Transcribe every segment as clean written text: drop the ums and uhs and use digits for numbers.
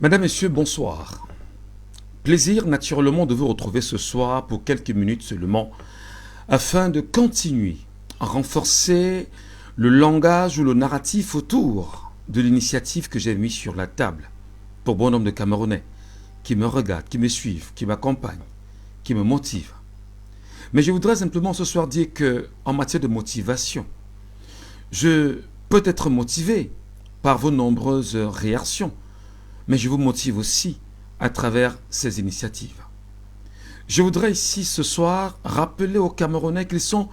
Mesdames, Messieurs, bonsoir. Plaisir naturellement de vous retrouver ce soir pour quelques minutes seulement afin de continuer à renforcer le langage ou le narratif autour de l'initiative que j'ai mise sur la table pour bon nombre de Camerounais qui me regardent, qui me suivent, qui m'accompagnent, qui me motivent. Mais je voudrais simplement ce soir dire que en matière de motivation, je peux être motivé par vos nombreuses réactions, mais je vous motive aussi à travers ces initiatives. Je voudrais ici ce soir rappeler aux Camerounais qu'ils sont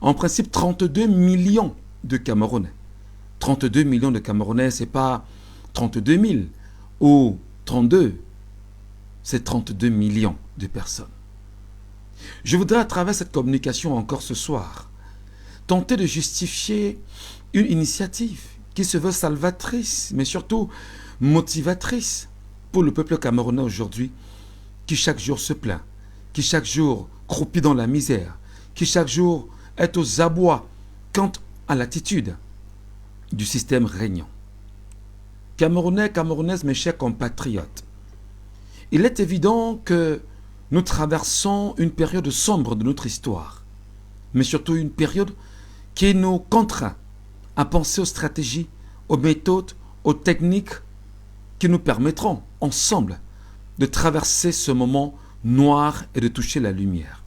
en principe 32 millions de Camerounais. 32 millions de Camerounais, ce n'est pas 32 000 ou 32, c'est 32 millions de personnes. Je voudrais à travers cette communication encore ce soir tenter de justifier une initiative qui se veut salvatrice, mais surtout motivatrice pour le peuple camerounais aujourd'hui, qui chaque jour se plaint, qui chaque jour croupit dans la misère, qui chaque jour est aux abois quant à l'attitude du système régnant. Camerounais, Camerounaises, mes chers compatriotes, il est évident que nous traversons une période sombre de notre histoire, mais surtout une période qui nous contraint à penser aux stratégies, aux méthodes, aux techniques qui nous permettront ensemble de traverser ce moment noir et de toucher la lumière.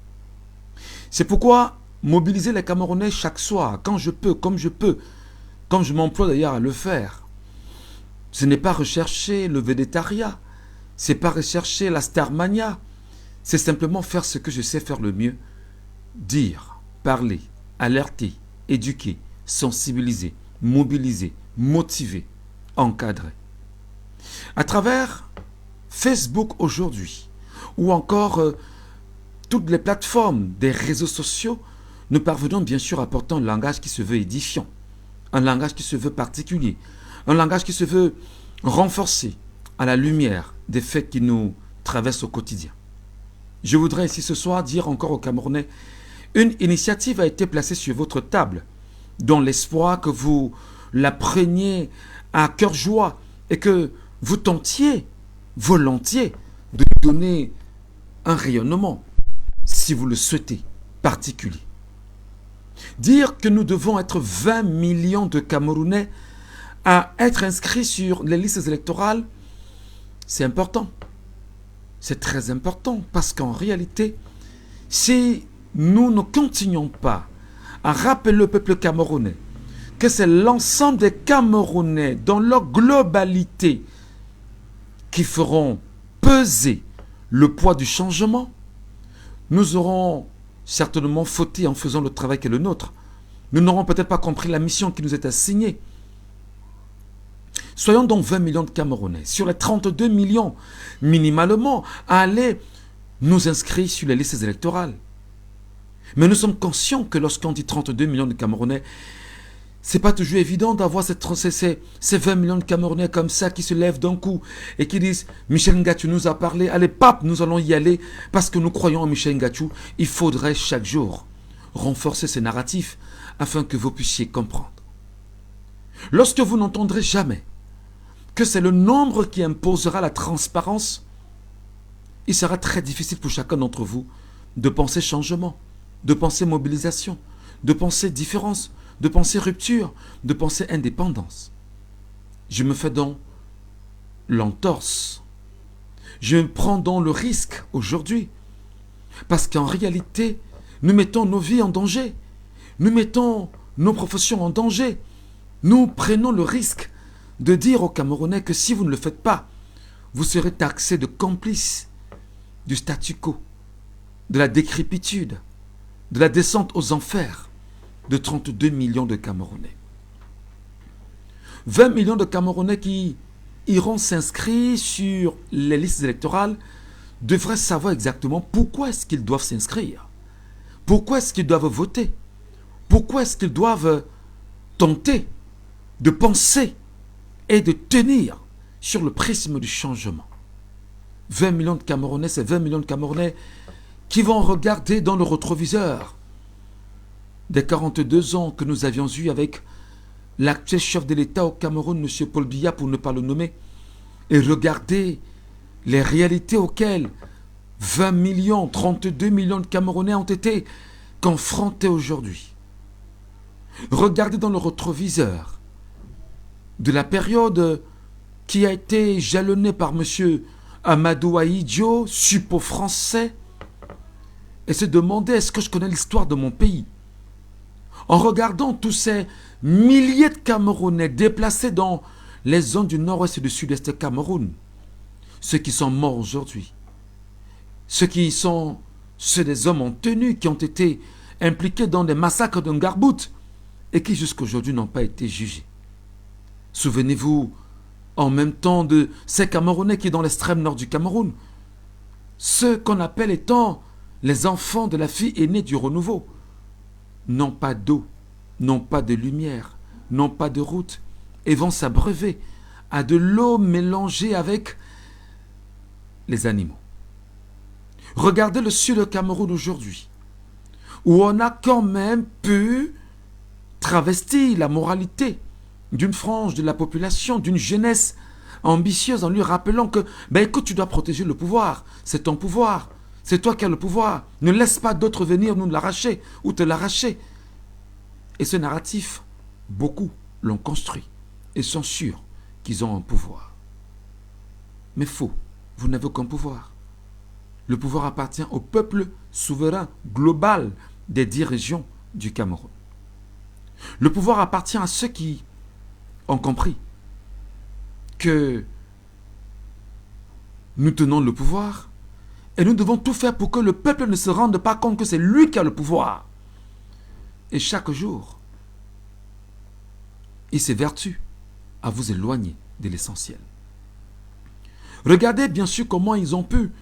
C'est pourquoi mobiliser les Camerounais chaque soir, quand je peux, comme je peux, comme je m'emploie d'ailleurs à le faire, ce n'est pas rechercher le végétariat, c'est pas rechercher la starmania, c'est simplement faire ce que je sais faire le mieux, dire, parler, alerter, éduquer, sensibiliser, mobiliser, motiver, encadrer. À travers Facebook aujourd'hui, ou encore toutes les plateformes des réseaux sociaux, nous parvenons bien sûr à apporter un langage qui se veut édifiant, un langage qui se veut particulier, un langage qui se veut renforcer à la lumière des faits qui nous traversent au quotidien. Je voudrais ici ce soir dire encore aux Camerounais, une initiative a été placée sur votre table, dans l'espoir que vous la preniez à cœur joie et que vous tentiez volontiers de donner un rayonnement, si vous le souhaitez, particulier. Dire que nous devons être 20 millions de Camerounais à être inscrits sur les listes électorales, c'est important. C'est très important parce qu'en réalité, si nous ne continuons pas à rappeler le peuple camerounais que c'est l'ensemble des Camerounais dans leur globalité qui feront peser le poids du changement, nous aurons certainement fauté en faisant le travail qui est le nôtre. Nous n'aurons peut-être pas compris la mission qui nous est assignée. Soyons donc 20 millions de Camerounais, sur les 32 millions minimalement, à aller nous inscrire sur les listes électorales. Mais nous sommes conscients que lorsqu'on dit 32 millions de Camerounais, c'est pas toujours évident d'avoir ces 20 millions de Camerounais comme ça qui se lèvent d'un coup et qui disent Michel Ngatou nous a parlé, allez pape, nous allons y aller parce que nous croyons en Michel Ngatou. Il faudrait chaque jour renforcer ces narratifs afin que vous puissiez comprendre. Lorsque vous n'entendrez jamais que c'est le nombre qui imposera la transparence, il sera très difficile pour chacun d'entre vous de penser changement, de penser mobilisation, de penser différence, de penser rupture, de penser indépendance. Je me fais donc l'entorse. Je prends donc le risque aujourd'hui. Parce qu'en réalité, nous mettons nos vies en danger. Nous mettons nos professions en danger. Nous prenons le risque de dire aux Camerounais que si vous ne le faites pas, vous serez taxés de complices du statu quo, de la décrépitude, de la descente aux enfers de 32 millions de Camerounais. 20 millions de Camerounais qui iront s'inscrire sur les listes électorales devraient savoir exactement pourquoi est-ce qu'ils doivent s'inscrire. Pourquoi est-ce qu'ils doivent voter. Pourquoi est-ce qu'ils doivent tenter de penser et de tenir sur le prisme du changement. 20 millions de Camerounais, c'est 20 millions de Camerounais qui vont regarder dans le rétroviseur des 42 ans que nous avions eus avec l'actuel chef de l'État au Cameroun, M. Paul Biya, pour ne pas le nommer, et regardez les réalités auxquelles 20 millions, 32 millions de Camerounais ont été confrontés aujourd'hui. Regardez dans le rétroviseur de la période qui a été jalonnée par M. Amadou Ahidjo, suppo français, et se demander est-ce que je connais l'histoire de mon pays. En regardant tous ces milliers de Camerounais déplacés dans les zones du nord-ouest et du sud-est du Cameroun, ceux qui sont morts aujourd'hui, ceux des hommes en tenue qui ont été impliqués dans des massacres de Ngarbout et qui jusqu'à aujourd'hui n'ont pas été jugés. Souvenez-vous en même temps de ces Camerounais qui dans l'extrême nord du Cameroun, ceux qu'on appelle étant les enfants de la fille aînée du renouveau, n'ont pas d'eau, n'ont pas de lumière, n'ont pas de route et vont s'abreuver à de l'eau mélangée avec les animaux. Regardez le sud du Cameroun aujourd'hui, où on a quand même pu travestir la moralité d'une frange de la population, d'une jeunesse ambitieuse en lui rappelant que, écoute, tu dois protéger le pouvoir, c'est ton pouvoir, c'est toi qui as le pouvoir, ne laisse pas d'autres venir nous l'arracher ou te l'arracher. Et ce narratif, beaucoup l'ont construit et sont sûrs qu'ils ont un pouvoir. Mais faux, vous n'avez aucun pouvoir. Le pouvoir appartient au peuple souverain global des 10 régions du Cameroun. Le pouvoir appartient à ceux qui ont compris que nous tenons le pouvoir et nous devons tout faire pour que le peuple ne se rende pas compte que c'est lui qui a le pouvoir. Et chaque jour, il s'évertue à vous éloigner de l'essentiel. Regardez bien sûr comment ils ont pu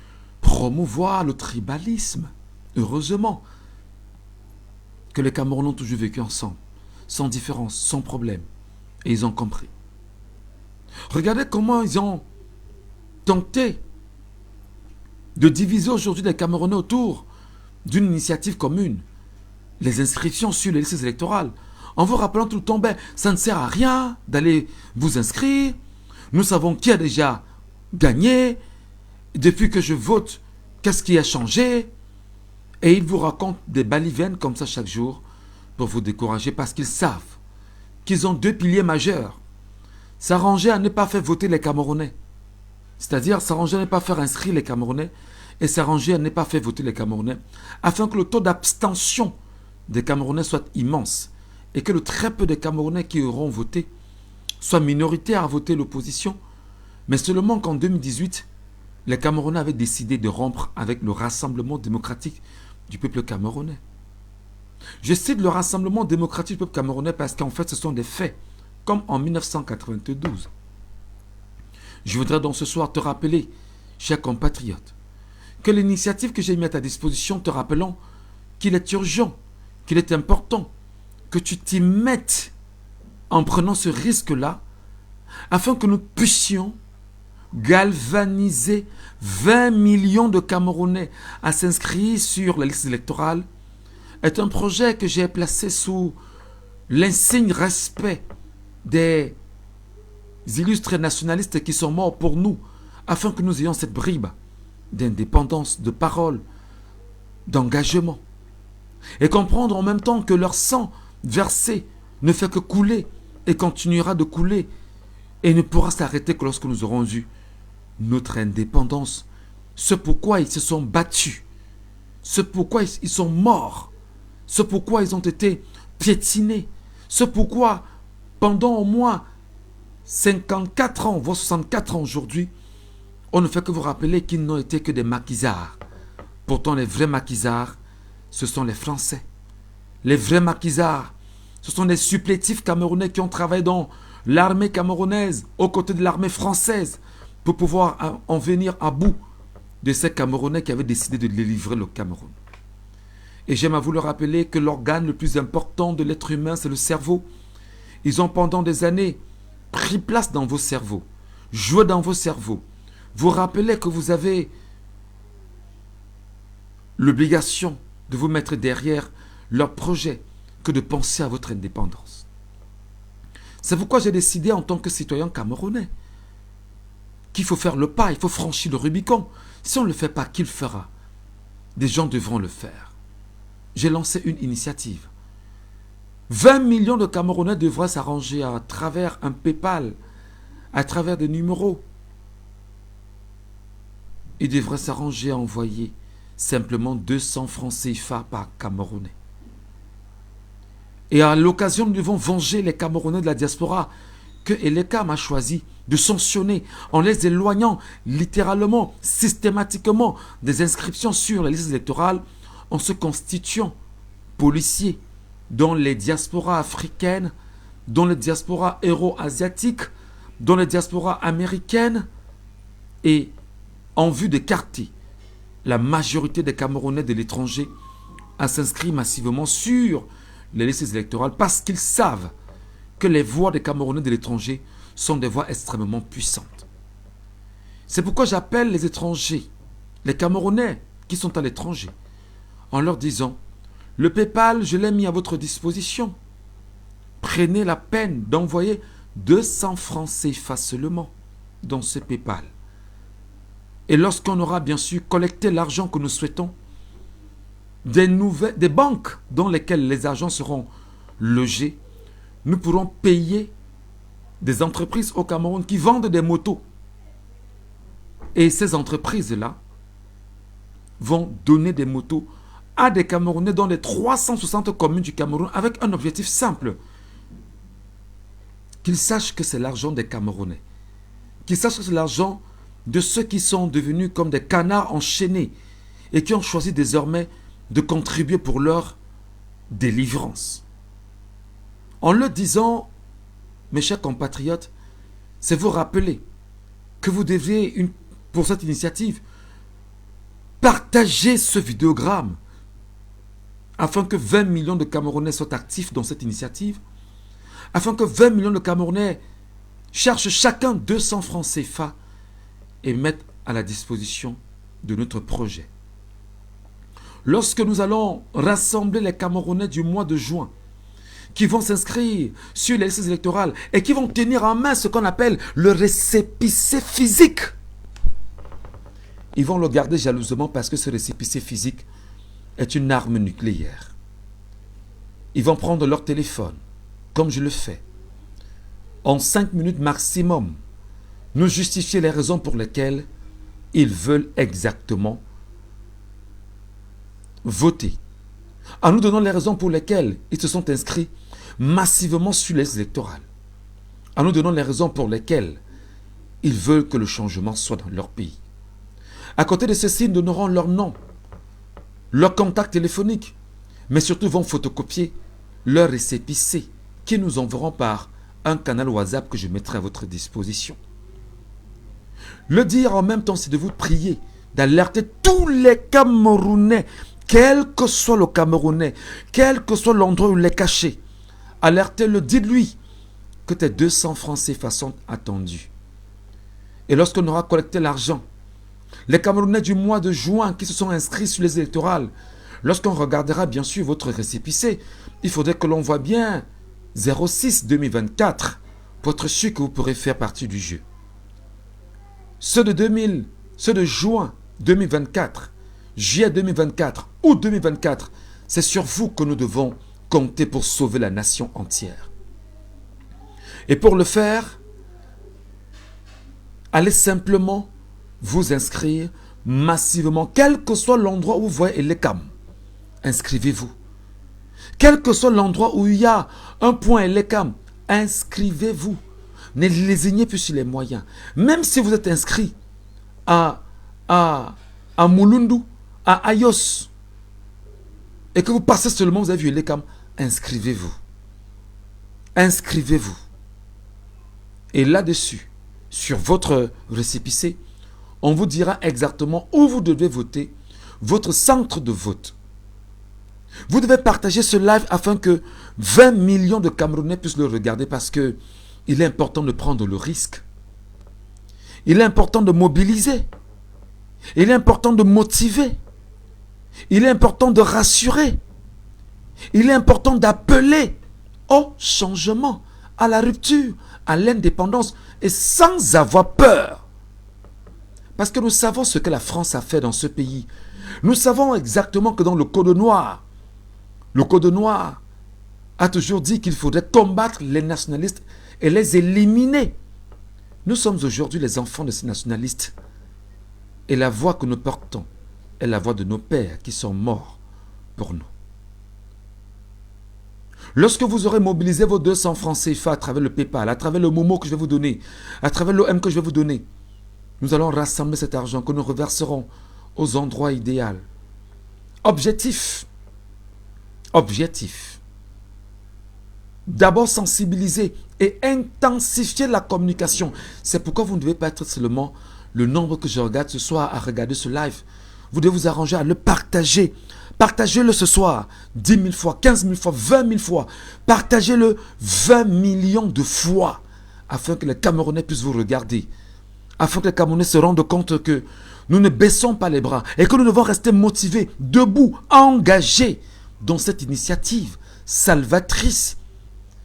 promouvoir le tribalisme. Heureusement que les Camerounais ont toujours vécu ensemble, sans différence, sans problème. Et ils ont compris. Regardez comment ils ont tenté de diviser aujourd'hui les Camerounais autour d'une initiative commune. Les inscriptions sur les listes électorales. En vous rappelant tout le temps, ça ne sert à rien d'aller vous inscrire. Nous savons qui a déjà gagné. Depuis que je vote, qu'est-ce qui a changé? Et ils vous racontent des balivernes comme ça chaque jour pour vous décourager parce qu'ils savent qu'ils ont 2 piliers majeurs. S'arranger à ne pas faire voter les Camerounais. C'est-à-dire s'arranger à ne pas faire inscrire les Camerounais et s'arranger à ne pas faire voter les Camerounais afin que le taux d'abstention des Camerounais soit immense et que le très peu de Camerounais qui auront voté soient minoritaires à voter l'opposition. Mais seulement qu'en 2018, les Camerounais avaient décidé de rompre avec le Rassemblement démocratique du peuple camerounais. Je cite le Rassemblement démocratique du peuple camerounais parce qu'en fait ce sont des faits, comme en 1992. Je voudrais donc ce soir te rappeler, chers compatriotes, que l'initiative que j'ai mise à ta disposition te rappelant qu'il est urgent, qu'il est important que tu t'y mettes en prenant ce risque-là afin que nous puissions galvaniser 20 millions de Camerounais à s'inscrire sur la liste électorale est un projet que j'ai placé sous l'insigne respect des illustres nationalistes qui sont morts pour nous afin que nous ayons cette bribe d'indépendance, de parole, d'engagement et comprendre en même temps que leur sang versé ne fait que couler et continuera de couler et ne pourra s'arrêter que lorsque nous aurons eu notre indépendance. Ce pourquoi ils se sont battus, ce pourquoi ils sont morts, ce pourquoi ils ont été piétinés, ce pourquoi pendant au moins 54 ans, voire 64 ans aujourd'hui, on ne fait que vous rappeler qu'ils n'ont été que des maquisards. Pourtant les vrais maquisards, ce sont les Français. Les vrais maquisards, ce sont des supplétifs camerounais qui ont travaillé dans l'armée camerounaise, aux côtés de l'armée française, pour pouvoir en venir à bout de ces Camerounais qui avaient décidé de livrer le Cameroun. Et j'aime à vous le rappeler que l'organe le plus important de l'être humain, c'est le cerveau. Ils ont pendant des années pris place dans vos cerveaux, joué dans vos cerveaux. Vous rappelez que vous avez l'obligation de vous mettre derrière leur projet que de penser à votre indépendance. C'est pourquoi j'ai décidé en tant que citoyen camerounais qu'il faut faire le pas, il faut franchir le Rubicon. Si on ne le fait pas, qui le fera? Des gens devront le faire. J'ai lancé une initiative. 20 millions de Camerounais devraient s'arranger à travers un PayPal, à travers des numéros. Ils devraient s'arranger à envoyer simplement 200 francs CFA par Camerounais. Et à l'occasion, nous devons venger les Camerounais de la diaspora que Elekam a choisi de sanctionner en les éloignant littéralement, systématiquement des inscriptions sur les listes électorales en se constituant policiers dans les diasporas africaines, dans les diasporas euro-asiatiques, dans les diasporas américaines et en vue d'écarter la majorité des Camerounais de l'étranger à s'inscrire massivement sur les listes électorales parce qu'ils savent que les voix des Camerounais de l'étranger sont des voix extrêmement puissantes. C'est pourquoi j'appelle les étrangers, les Camerounais qui sont à l'étranger, en leur disant, le PayPal, je l'ai mis à votre disposition. Prenez la peine d'envoyer 200 francs CFA seulement dans ce PayPal. Et lorsqu'on aura bien sûr collecté l'argent que nous souhaitons, des banques dans lesquelles les agents seront logés, nous pourrons payer des entreprises au Cameroun qui vendent des motos. Et ces entreprises-là vont donner des motos à des Camerounais dans les 360 communes du Cameroun avec un objectif simple. Qu'ils sachent que c'est l'argent des Camerounais. Qu'ils sachent que c'est l'argent de ceux qui sont devenus comme des canards enchaînés et qui ont choisi désormais de contribuer pour leur délivrance. En le disant, mes chers compatriotes, c'est vous rappeler que vous devez, pour cette initiative, partager ce vidéogramme afin que 20 millions de Camerounais soient actifs dans cette initiative, afin que 20 millions de Camerounais cherchent chacun 200 francs CFA et mettent à la disposition de notre projet. Lorsque nous allons rassembler les Camerounais du mois de juin, qui vont s'inscrire sur les listes électorales et qui vont tenir en main ce qu'on appelle le récépissé physique. Ils vont le garder jalousement parce que ce récépissé physique est une arme nucléaire. Ils vont prendre leur téléphone, comme je le fais, en 5 minutes maximum, nous justifier les raisons pour lesquelles ils veulent exactement voter. En nous donnant les raisons pour lesquelles ils se sont inscrits massivement sur les listes électorales. En nous donnant les raisons pour lesquelles ils veulent que le changement soit dans leur pays. À côté de ceci, ils donneront leur nom, leur contact téléphonique, mais surtout vont photocopier leur récépissé qui nous enverront par un canal WhatsApp que je mettrai à votre disposition. Le dire en même temps, c'est de vous prier, d'alerter tous les Camerounais, quel que soit le Camerounais, quel que soit l'endroit où il est caché. Alertez-le, dites-lui que tes 200 francs CFA sont attendus. Et lorsqu'on aura collecté l'argent, les Camerounais du mois de juin qui se sont inscrits sur les électorales, lorsqu'on regardera bien sûr votre récépissé, il faudrait que l'on voit bien 06-2024 pour être sûr que vous pourrez faire partie du jeu. Ceux de juin 2024, juillet 2024, août 2024, c'est sur vous que nous devons compter pour sauver la nation entière. Et pour le faire, allez simplement vous inscrire massivement, quel que soit l'endroit où vous voyez Elekam. Inscrivez-vous. Quel que soit l'endroit où il y a un point Elekam, inscrivez-vous. Ne lésignez plus sur les moyens. Même si vous êtes inscrit à Mulundu, à Ayos, et que vous passez seulement, vous avez vu Elekam, inscrivez-vous. Inscrivez-vous. Et là-dessus, sur votre récépissé, on vous dira exactement où vous devez voter, votre centre de vote. Vous devez partager ce live afin que 20 millions de Camerounais puissent le regarder parce que il est important de prendre le risque. Il est important de mobiliser. Il est important de motiver. Il est important de rassurer. Il est important d'appeler au changement, à la rupture, à l'indépendance et sans avoir peur Parce que nous savons ce que la France a fait dans ce pays. Nous savons exactement que dans le Code noir a toujours dit qu'il faudrait combattre les nationalistes et les éliminer. Nous sommes aujourd'hui les enfants de ces nationalistes. Et la voix que nous portons est la voix de nos pères qui sont morts pour nous. Lorsque vous aurez mobilisé vos 200 francs CFA à travers le PayPal, à travers le Momo que je vais vous donner, à travers l'OM que je vais vous donner, nous allons rassembler cet argent que nous reverserons aux endroits idéaux. Objectif. Objectif. D'abord sensibiliser et intensifier la communication. C'est pourquoi vous ne devez pas être seulement le nombre que je regarde ce soir à regarder ce live. Vous devez vous arranger à le partager. Partagez-le ce soir 10 000 fois, 15 000 fois, 20 000 fois. Partagez-le 20 millions de fois afin que les Camerounais puissent vous regarder. Afin que les Camerounais se rendent compte que nous ne baissons pas les bras et que nous devons rester motivés, debout, engagés dans cette initiative salvatrice.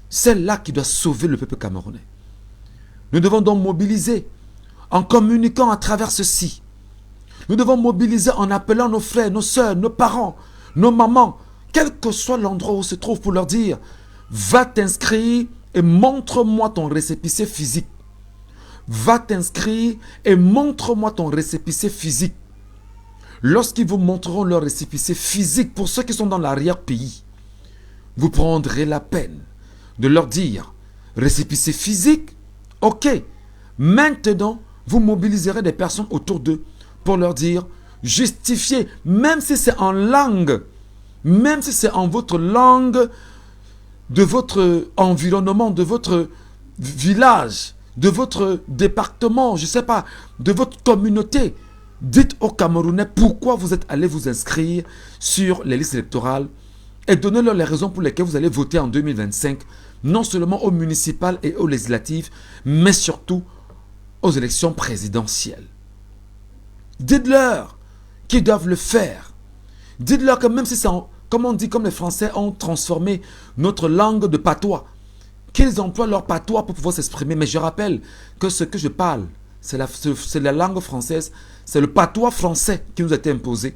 Celle-là qui doit sauver le peuple camerounais. Nous devons donc mobiliser en communiquant à travers ceci. Nous devons mobiliser en appelant nos frères, nos soeurs, nos parents, nos mamans, quel que soit l'endroit où se trouve, pour leur dire « Va t'inscrire et montre-moi ton récépissé physique. Va t'inscrire et montre-moi ton récépissé physique. » Lorsqu'ils vous montreront leur récépissé physique, pour ceux qui sont dans l'arrière-pays, vous prendrez la peine de leur dire « Récépissé physique, ok. Maintenant, vous mobiliserez des personnes autour d'eux pour leur dire, justifiez, même si c'est en langue, même si c'est en votre langue, de votre environnement, de votre village, de votre département, je ne sais pas, de votre communauté. Dites aux Camerounais pourquoi vous êtes allés vous inscrire sur les listes électorales et donnez-leur les raisons pour lesquelles vous allez voter en 2025, non seulement aux municipales et aux législatives, mais surtout aux élections présidentielles. Dites-leur qu'ils doivent le faire. Dites-leur que même si c'est, comme on dit, comme les Français ont transformé notre langue de patois, qu'ils emploient leur patois pour pouvoir s'exprimer. Mais je rappelle que ce que je parle, c'est la langue française, c'est le patois français qui nous a été imposé.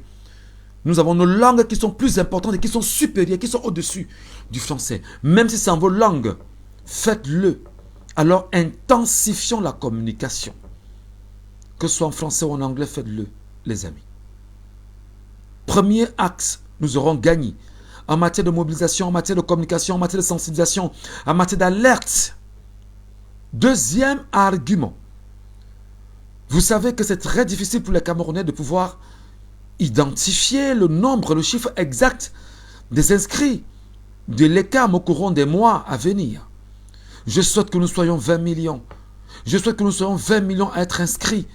Nous avons nos langues qui sont plus importantes et qui sont supérieures, qui sont au-dessus du français. Même si c'est en vos langues, faites-le. Alors intensifions la communication. Que ce soit en français ou en anglais, faites-le, les amis. Premier axe, nous aurons gagné en matière de mobilisation, en matière de communication, en matière de sensibilisation, en matière d'alerte. Deuxième argument. Vous savez que c'est très difficile pour les Camerounais de pouvoir identifier le nombre, le chiffre exact des inscrits de l'ECAM au courant des mois à venir. Je souhaite que nous soyons 20 millions. Je souhaite que nous soyons 20 millions à être inscrits.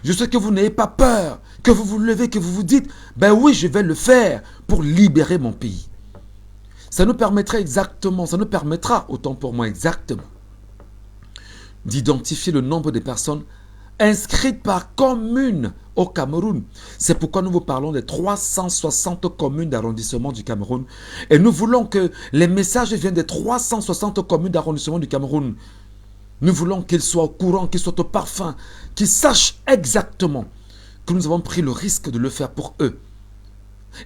Je souhaite que vous n'ayez pas peur, que vous vous levez, que vous vous dites, ben oui, je vais le faire pour libérer mon pays. Ça nous permettra exactement, ça nous permettra, autant pour moi exactement, d'identifier le nombre de personnes inscrites par commune au Cameroun. C'est pourquoi nous vous parlons des 360 communes d'arrondissement du Cameroun. Et nous voulons que les messages viennent des 360 communes d'arrondissement du Cameroun. Nous voulons qu'ils soient au courant, qu'ils soient au parfum, qu'ils sachent exactement que nous avons pris le risque de le faire pour eux.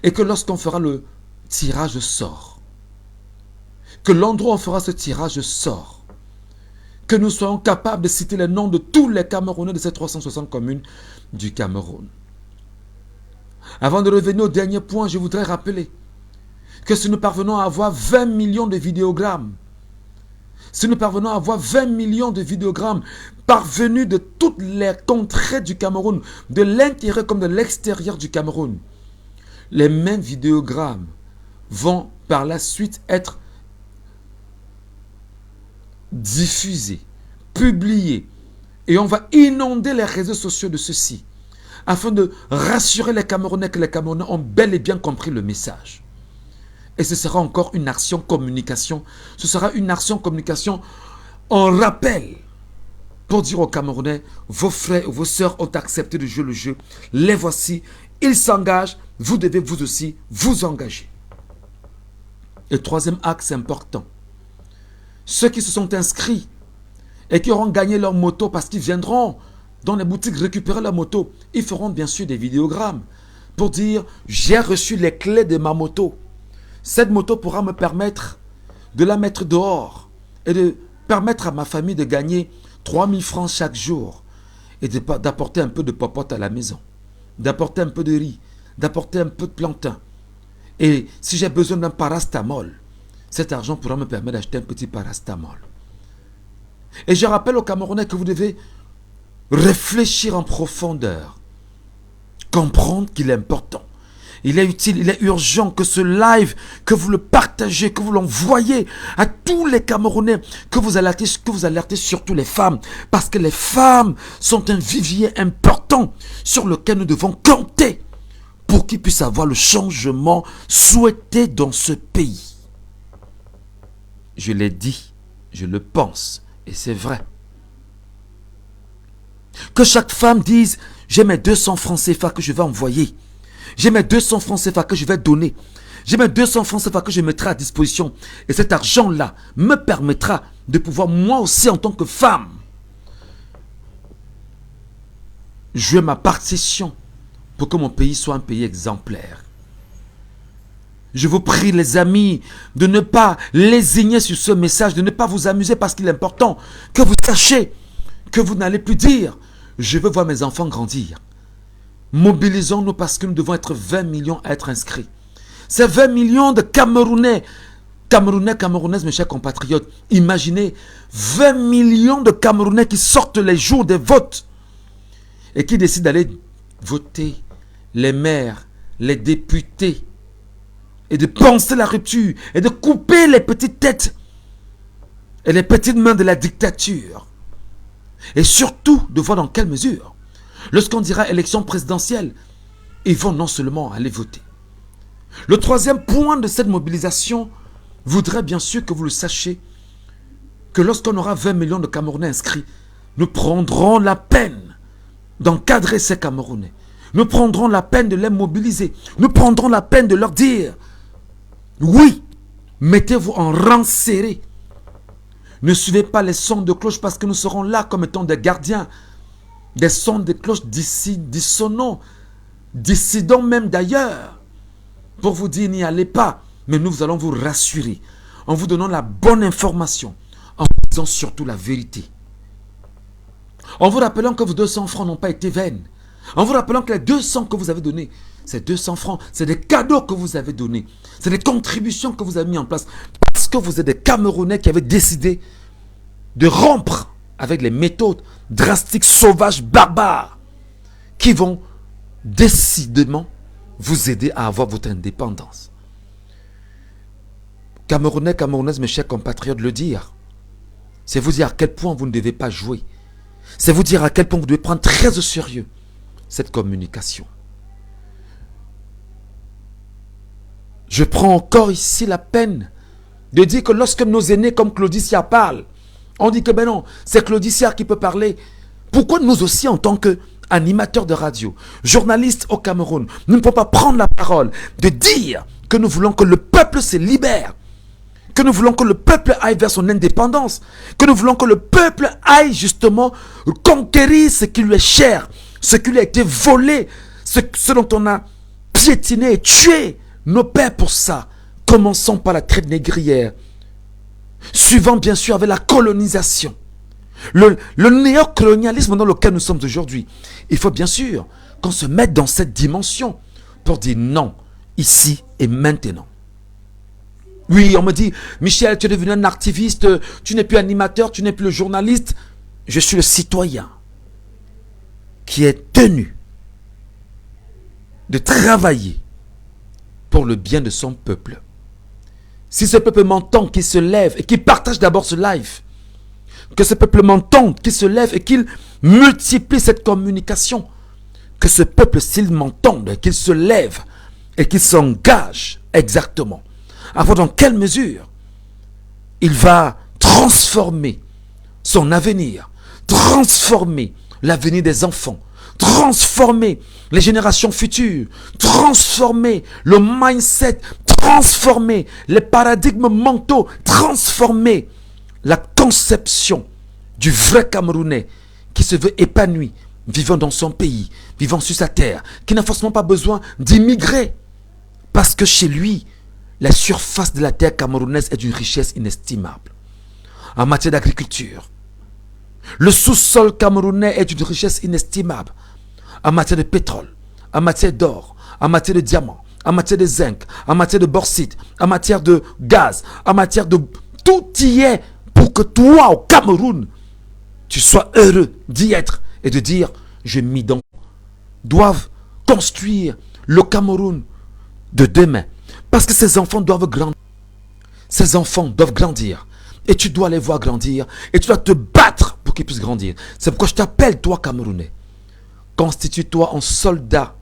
Et que lorsqu'on fera le tirage sort, que l'endroit où on fera ce tirage sort, que nous soyons capables de citer les noms de tous les Camerounais de ces 360 communes du Cameroun. Avant de revenir au dernier point, je voudrais rappeler que si nous parvenons à avoir 20 millions de vidéogrammes, si nous parvenons à avoir 20 millions de vidéogrammes parvenus de toutes les contrées du Cameroun, de l'intérieur comme de l'extérieur du Cameroun, les mêmes vidéogrammes vont par la suite être diffusés, publiés, et on va inonder les réseaux sociaux de ceci, afin de rassurer les Camerounais que les Camerounais ont bel et bien compris le message. Et ce sera encore une action communication. Ce sera une action communication en rappel pour dire aux Camerounais, vos frères ou vos sœurs ont accepté de jouer le jeu. Les voici, ils s'engagent, vous devez vous aussi vous engager. Et troisième axe important. Ceux qui se sont inscrits et qui auront gagné leur moto parce qu'ils viendront dans les boutiques récupérer la moto, ils feront bien sûr des vidéogrammes pour dire « J'ai reçu les clés de ma moto. Cette moto pourra me permettre de la mettre dehors et de permettre à ma famille de gagner 3000 francs chaque jour et d'apporter un peu de popote à la maison, d'apporter un peu de riz, d'apporter un peu de plantain. Et si j'ai besoin d'un parastamol, cet argent pourra me permettre d'acheter un petit parastamol. » Et je rappelle aux Camerounais que vous devez réfléchir en profondeur, comprendre qu'il est important. Il est utile, il est urgent que ce live, que vous le partagez, que vous l'envoyez à tous les Camerounais, que vous alertez surtout les femmes, parce que les femmes sont un vivier important sur lequel nous devons compter pour qu'ils puissent avoir le changement souhaité dans ce pays. Je l'ai dit, je le pense, et c'est vrai. Que chaque femme dise, j'ai mes 200 francs CFA que je vais envoyer. J'ai mes 200 francs CFA que je vais donner. J'ai mes 200 francs CFA que je mettrai à disposition. Et cet argent-là me permettra de pouvoir, moi aussi en tant que femme, jouer ma partition pour que mon pays soit un pays exemplaire. Je vous prie, les amis, de ne pas lésigner sur ce message, de ne pas vous amuser parce qu'il est important que vous sachiez que vous n'allez plus dire « Je veux voir mes enfants grandir ». Mobilisons-nous parce que nous devons être 20 millions à être inscrits. Ces 20 millions de Camerounais, Camerounaises, mes chers compatriotes, imaginez 20 millions de Camerounais qui sortent les jours des votes et qui décident d'aller voter les maires, les députés, et de penser la rupture, et de couper les petites têtes et les petites mains de la dictature. Et surtout, de voir dans quelle mesure, lorsqu'on dira élection présidentielle, ils vont non seulement aller voter. Le troisième point de cette mobilisation voudrait bien sûr que vous le sachiez, que lorsqu'on aura 20 millions de Camerounais inscrits, nous prendrons la peine d'encadrer ces Camerounais. Nous prendrons la peine de les mobiliser. Nous prendrons la peine de leur dire « Oui, mettez-vous en rang serré. Ne suivez pas les sons de cloche parce que nous serons là comme étant des gardiens. Des sons de cloche dissonants, dissidents même d'ailleurs. Pour vous dire n'y allez pas. Mais nous allons vous rassurer en vous donnant la bonne information. En vous disant surtout la vérité. En vous rappelant que vos 200 francs n'ont pas été vaines. En vous rappelant que les 200 que vous avez donnés, ces 200 francs, c'est des cadeaux que vous avez donnés. C'est des contributions que vous avez mis en place. Parce que vous êtes des Camerounais qui avaient décidé de rompre avec les méthodes drastiques, sauvages, barbares, qui vont décidément vous aider à avoir votre indépendance. Camerounais, Camerounaises, mes chers compatriotes, le dire, c'est vous dire à quel point vous ne devez pas jouer. C'est vous dire à quel point vous devez prendre très au sérieux cette communication. Je prends encore ici la peine de dire que lorsque nos aînés comme Claudicia parlent, on dit que ben non, c'est Claudicia qui peut parler. Pourquoi nous aussi en tant qu'animateurs de radio, journalistes au Cameroun, nous ne pouvons pas prendre la parole de dire que nous voulons que le peuple se libère, que nous voulons que le peuple aille vers son indépendance, que nous voulons que le peuple aille justement conquérir ce qui lui est cher, ce qui lui a été volé, ce dont on a piétiné et tué nos pères pour ça. Commençons par la traite négrière. Suivant bien sûr avec la colonisation. Le néocolonialisme dans lequel nous sommes aujourd'hui. Il faut bien sûr qu'on se mette dans cette dimension pour dire non, ici et maintenant. Oui, on me dit, Michel, tu es devenu un activiste, tu n'es plus animateur, tu n'es plus le journaliste. Je suis le citoyen qui est tenu de travailler pour le bien de son peuple. Si ce peuple m'entend, qu'il se lève et qu'il partage d'abord ce live, que ce peuple m'entende, qu'il se lève et qu'il multiplie cette communication, que ce peuple, s'il m'entende, qu'il se lève et qu'il s'engage exactement, à voir dans quelle mesure il va transformer son avenir, transformer l'avenir des enfants, transformer les générations futures, transformer le mindset, transformer les paradigmes mentaux, transformer la conception du vrai Camerounais qui se veut épanoui vivant dans son pays, vivant sur sa terre, qui n'a forcément pas besoin d'immigrer. Parce que chez lui, la surface de la terre camerounaise est d'une richesse inestimable. En matière d'agriculture, le sous-sol camerounais est d'une richesse inestimable. En matière de pétrole, en matière d'or, en matière de diamants, en matière de zinc, en matière de bauxite, en matière de gaz, en matière de... Tout y est pour que toi, au Cameroun, tu sois heureux d'y être et de dire, je m'identifies. Doivent construire le Cameroun de demain. Parce que ces enfants doivent grandir. Ces enfants doivent grandir. Et tu dois les voir grandir. Et tu dois te battre pour qu'ils puissent grandir. C'est pourquoi je t'appelle, toi, Camerounais. Constitue-toi en soldat.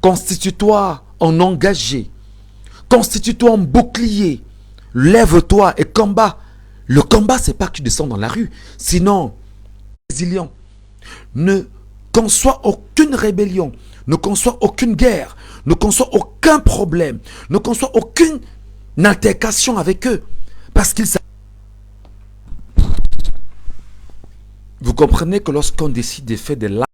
Constitue-toi en engagé. Constitue-toi en bouclier. Lève-toi et combat. Le combat, c'est pas que tu descends dans la rue. Sinon, résilient. Ne conçois aucune rébellion. Ne conçois aucune guerre. Ne conçois aucun problème. Ne conçois aucune altercation avec eux. Parce qu'ils savent. Vous comprenez que lorsqu'on décide de faire des lives,